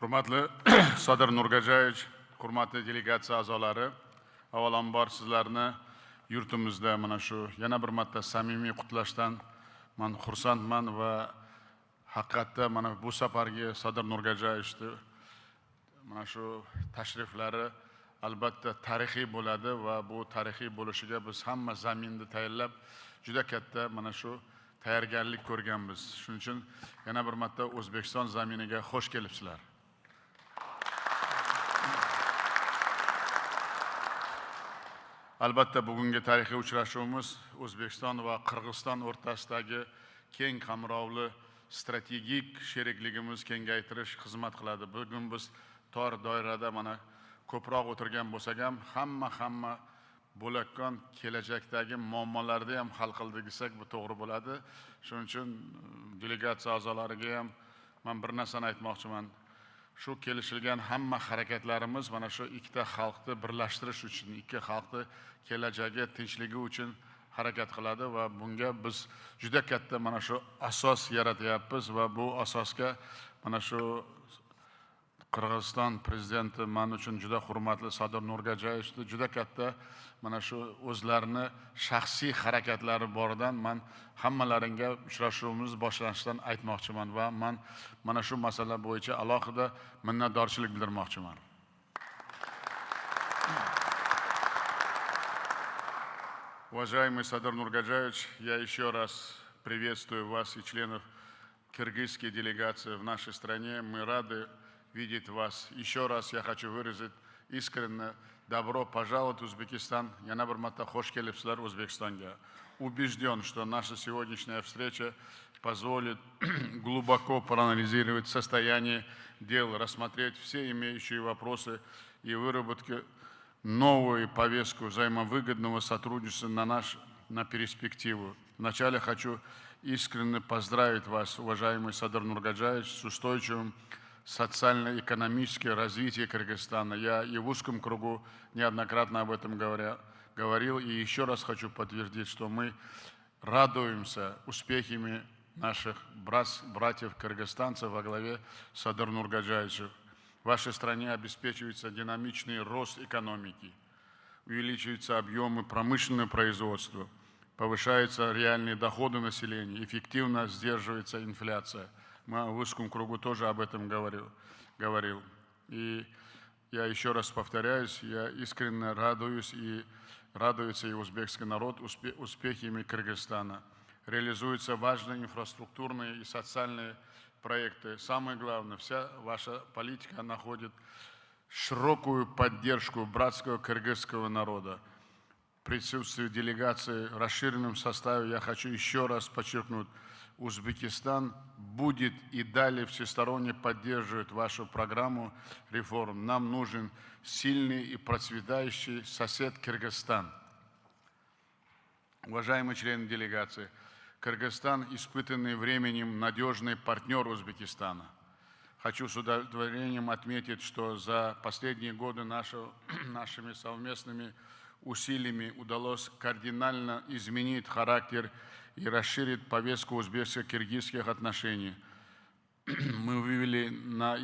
Hurmatli Sadir Nurgajayevich, hurmatli delegatsiya a'zolari, avvalambor sizlarni yurtimizda mana shu yana bir marta samimiy qutlashdan men xursandman va haqiqatda mana bu safargi Sadir Nurgajayevichni mana shu tashriflari albatta tarixiy bo'ladi va bu tarixiy bo'lishiga biz hamma zaminni tayyorlab juda katta mana shu tayyorgarlik ko'rganmiz. Shuning uchun yana bir marta O'zbekiston zaminiga xush kelibsizlar. Albatta bugungi tarixiy uchrashuvimiz O'zbekiston va Qirg'iziston o'rtasidagi keng qamrovli strategik sherikligimiz kengaytirish xizmat qiladi. Bugun biz tor doirada mana ko'proq o'tirgan bo'lsak ham hamma bo'layotgan kelajakdagi muammolarni ham hal qildik desak bu to'g'ri bo'ladi. Shuning uchun delegatsiya a'zolariga ham men bir narsani aytmoqchiman. Shu kelishilgan hamma harakatlarimiz mana shu ikkita xalqni birlashtirish uchun, ikki xalqni kelajagi tinchligi uchun harakat qiladi va bunga biz juda katta mana shu asos yaratyapmiz va bu asosga mana shu Qirg'iziston prezidenti men uchun juda hurmatli Sadir Nurgajayevichni juda katta mana shu o'zlarini shaxsiy harakatlari boridan men hammalaringga uchrashuvimiz boshlanishidan aytmoqchiman va men mana shu masala bo'yicha alohida minnatdorchilik bildirmoqchiman. Уважаемый Садыр Нургаджаевич, я еще раз приветствую вас и членов кыргызской делегации в нашей стране. Мы рады видеть вас. Еще раз я хочу выразить искренне добро пожаловать в Узбекистан. Я на бармата хош келипсилар Узбекистанга. Убежден, что наша сегодняшняя встреча позволит глубоко проанализировать состояние дел, рассмотреть все имеющие вопросы и выработать новую повестку взаимовыгодного сотрудничества на перспективу. Вначале хочу искренне поздравить вас, уважаемый Садыр Нургаджаевич, с устойчивым социально-экономическим развитием Кыргызстана. Я и в узком кругу неоднократно об этом говорил, и еще раз хочу подтвердить, что мы радуемся успехами наших братьев-кыргызстанцев во главе Садыр Нургаджаевича. В вашей стране обеспечивается динамичный рост экономики, увеличиваются объемы промышленного производства, повышаются реальные доходы населения, эффективно сдерживается инфляция. Мы в узком кругу тоже об этом говорил. И я еще раз повторяюсь, я искренне радуюсь и радуется и узбекский народ успехами Кыргызстана. Реализуются важные инфраструктурные и социальные проекты. Самое главное, вся ваша политика находит широкую поддержку братского кыргызского народа. В присутствии делегации в расширенном составе я хочу еще раз подчеркнуть, Узбекистан будет и далее всесторонне поддерживать вашу программу реформ. Нам нужен сильный и процветающий сосед Кыргызстан. Уважаемые члены делегации, Кыргызстан, испытанный временем, надежный партнер Узбекистана. Хочу с удовлетворением отметить, что за последние годы нашими совместными усилиями удалось кардинально изменить характер и расширить повестку узбекско-киргизских отношений. Мы вывели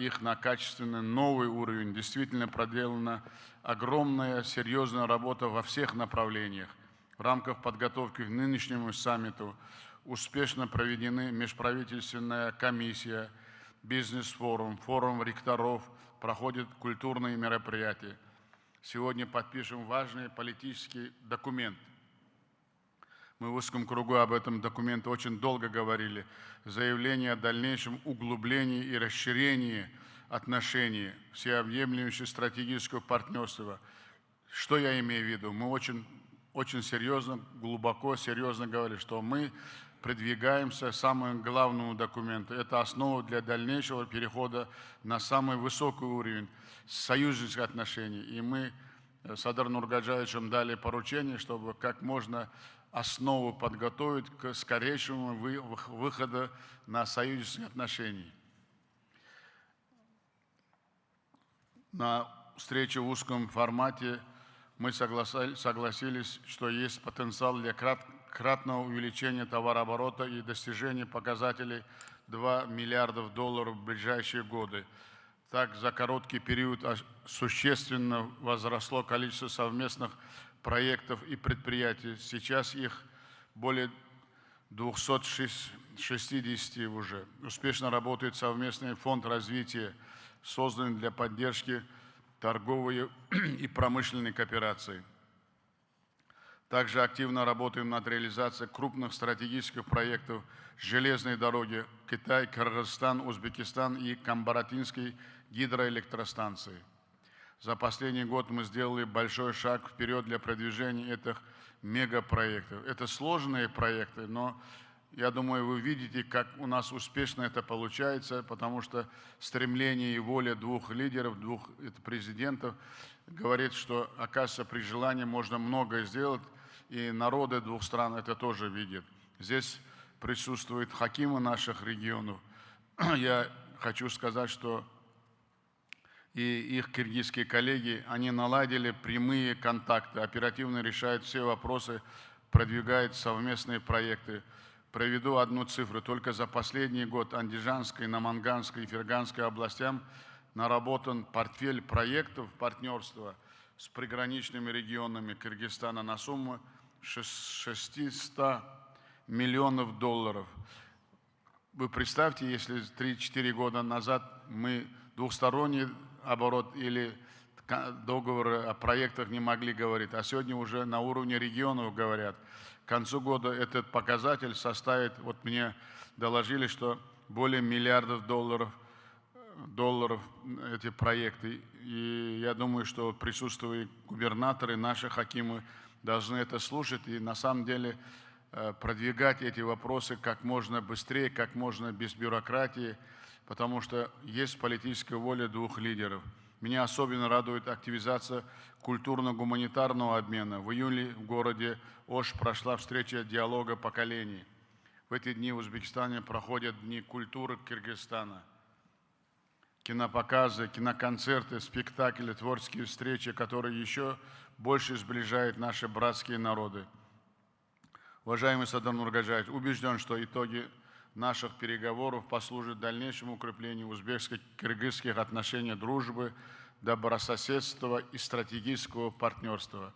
их на качественно новый уровень. Действительно проделана огромная, серьезная работа во всех направлениях. В рамках подготовки к нынешнему саммиту успешно проведены межправительственная комиссия, бизнес-форум, форум ректоров, проходят культурные мероприятия. Сегодня подпишем важный политический документ. Мы в узком кругу об этом документе очень долго говорили. Заявление о дальнейшем углублении и расширении отношений, всеобъемлющего стратегического партнерства. Что я имею в виду? Мы очень серьезно, глубоко, серьезно говорили, что мы продвигаемся к самому главному документу. Это основа для дальнейшего перехода на самый высокий уровень союзнических отношений. И мы с Садыр Нургаджаевичем дали поручение, чтобы как можно основу подготовить к скорейшему выходу на союзнические отношения. На встрече в узком формате мы согласились, что есть потенциал для кратного увеличения товарооборота и достижения показателей $2 миллиарда в ближайшие годы. Так, за короткий период существенно возросло количество совместных проектов и предприятий. Сейчас их более 260 уже. Успешно работает совместный фонд развития, созданный для поддержки торговой и промышленной кооперации. Также активно работаем над реализацией крупных стратегических проектов железной дороги Китай, Кыргызстан, Узбекистан и Камбаратинской гидроэлектростанции. За последний год мы сделали большой шаг вперед для продвижения этих мегапроектов. Это сложные проекты, но я думаю, вы видите, как у нас успешно это получается, потому что стремление и воля двух лидеров, двух президентов говорит, что, оказывается, при желании можно многое сделать, и народы двух стран это тоже видят. Здесь присутствуют хакимы наших регионов. Я хочу сказать, что и их киргизские коллеги, они наладили прямые контакты, оперативно решают все вопросы, продвигают совместные проекты. Приведу одну цифру. Только за последний год Андижанской, Наманганской и Ферганской областям наработан портфель проектов партнерства с приграничными регионами Кыргызстана на сумму 600 миллионов долларов. Вы представьте, если 3-4 года назад мы двухсторонний оборот или договоры о проектах не могли говорить, а сегодня уже на уровне регионов говорят. К концу года этот показатель составит, вот мне доложили, что более миллиардов долларов эти проекты. И я думаю, что присутствуют губернаторы, наши хакимы должны это слушать и на самом деле продвигать эти вопросы как можно быстрее, как можно без бюрократии, потому что есть политическая воля двух лидеров. Меня особенно радует активизация культурно-гуманитарного обмена. В июле в городе Ош прошла встреча диалога поколений. В эти дни в Узбекистане проходят Дни культуры Кыргызстана. Кинопоказы, киноконцерты, спектакли, творческие встречи, которые еще больше сближают наши братские народы. Уважаемый Садыр Нургаджаевич, убежден, что итоги наших переговоров послужат дальнейшему укреплению узбекско-кыргызских отношений, дружбы, добрососедства и стратегического партнерства.